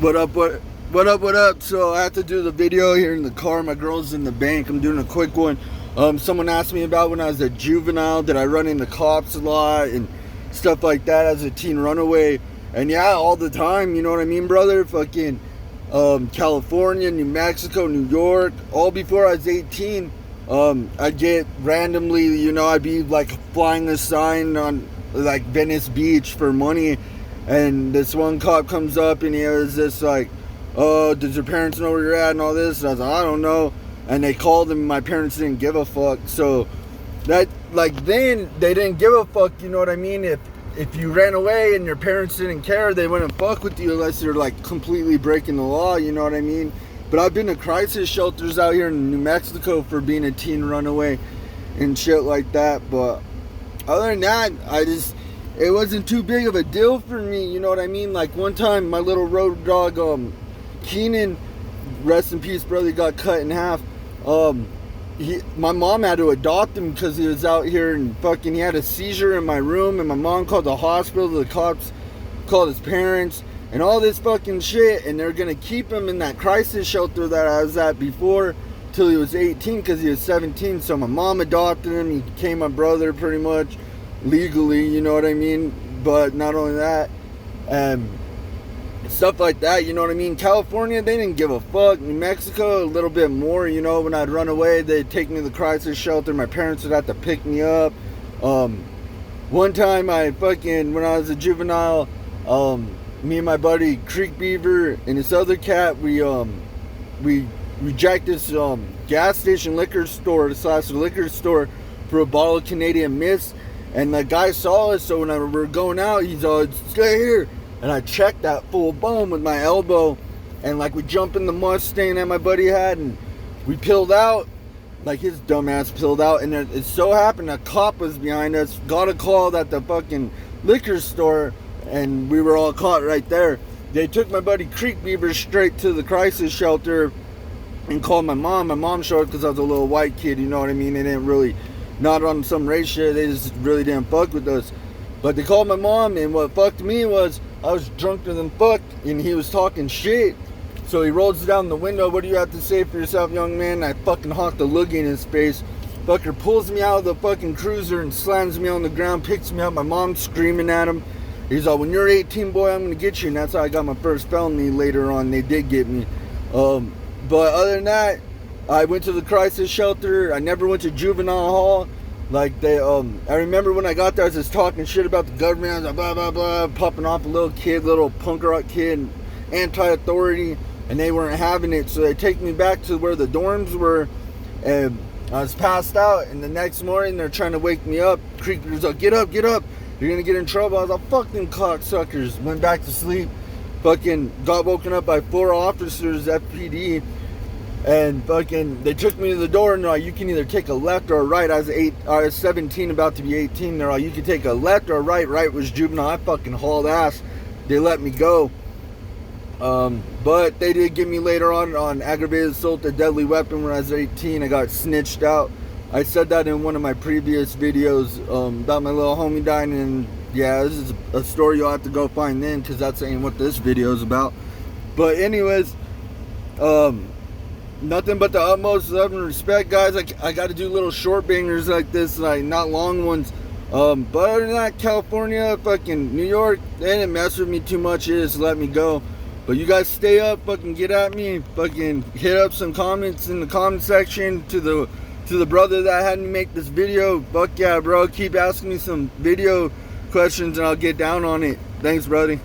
What up, what up? So I have to do the video here in the car. My girl's in the bank. I'm doing a quick one. Someone asked me about when I was a juvenile, did I run into cops a lot and stuff like that as a teen runaway? And yeah, all the time, you know what I mean, brother? Fucking California, New Mexico, New York, all before I was 18. I'd get randomly, I'd be like flying a sign on like Venice Beach for money. And this one cop comes up and he was just like, oh, does your parents know where you're at and all this? And I was like, I don't know. And they called him, my parents didn't give a fuck. So that, like, then they didn't give a fuck, you know what I mean? If you ran away and your parents didn't care, they wouldn't fuck with you unless you're like completely breaking the law, you know what I mean? But I've been to crisis shelters out here in New Mexico for being a teen runaway and shit like that. But other than that, it wasn't too big of a deal for me, you know what I mean? Like one time, my little road dog, Keenan, rest in peace, brother, got cut in half. My mom had to adopt him because he was out here and fucking, he had a seizure in my room, and my mom called the hospital, the cops called his parents, and all this fucking shit, and they're gonna keep him in that crisis shelter that I was at before till he was 18 because he was 17. So my mom adopted him. He became my brother pretty much legally, you know what I mean? But not only that, stuff like that, you know what I mean? California, they didn't give a fuck. New Mexico, a little bit more, when I'd run away, they'd take me to the crisis shelter. My parents would have to pick me up. One time when I was a juvenile, me and my buddy Creek Beaver and this other cat, we jacked this gas station liquor store for a bottle of Canadian Mist. And the guy saw us, so when we were going out, he's all, stay here. And I checked that full boom with my elbow. And like we jumped in the Mustang that my buddy had, and we peeled out. Like his dumbass peeled out. And it so happened a cop was behind us, got a call at the fucking liquor store, and we were all caught right there. They took my buddy Creek Beaver straight to the crisis shelter and called my mom. My mom showed up because I was a little white kid, you know what I mean? They didn't really, not on some race shit, they just really didn't fuck with us. But they called my mom, and what fucked me was I was drunker than fuck, and he was talking shit. So he rolls down the window, what do you have to say for yourself, young man? I fucking honked a loogie in his face. Fucker pulls me out of the fucking cruiser and slams me on the ground, picks me up. My mom's screaming at him. He's like, when you're 18, boy, I'm gonna get you. And that's how I got my first felony later on. They did get me. But other than that, I went to the crisis shelter. I never went to juvenile hall. Like I remember when I got there, I was just talking shit about the government. I was like, blah, blah, blah, popping off a little punk rock kid, anti-authority, and they weren't having it. So they take me back to where the dorms were, and I was passed out. And the next morning, they're trying to wake me up. Creepers like, get up, you're gonna get in trouble. I was like, fuck them cocksuckers. Went back to sleep. Fucking got woken up by 4 officers, FPD. And fucking, they took me to the door and they're like, you can either take a left or a right. I was 17, about to be 18. They're like, you can take a left or a right. Right was juvenile. I fucking hauled ass. They let me go. But they did get me later on aggravated assault, a deadly weapon when I was 18. I got snitched out. I said that in one of my previous videos about my little homie dying. And yeah, this is a story you'll have to go find then, because that's ain't what this video is about. But anyways, nothing but the utmost love and respect, guys. I got to do little short bangers like this, like not long ones. But other than that, California, fucking New York, they didn't mess with me too much. They just let me go. But you guys stay up, fucking get at me, fucking hit up some comments in the comment section to the brother that had me make this video. Fuck yeah, bro. Keep asking me some video questions and I'll get down on it. Thanks, brother.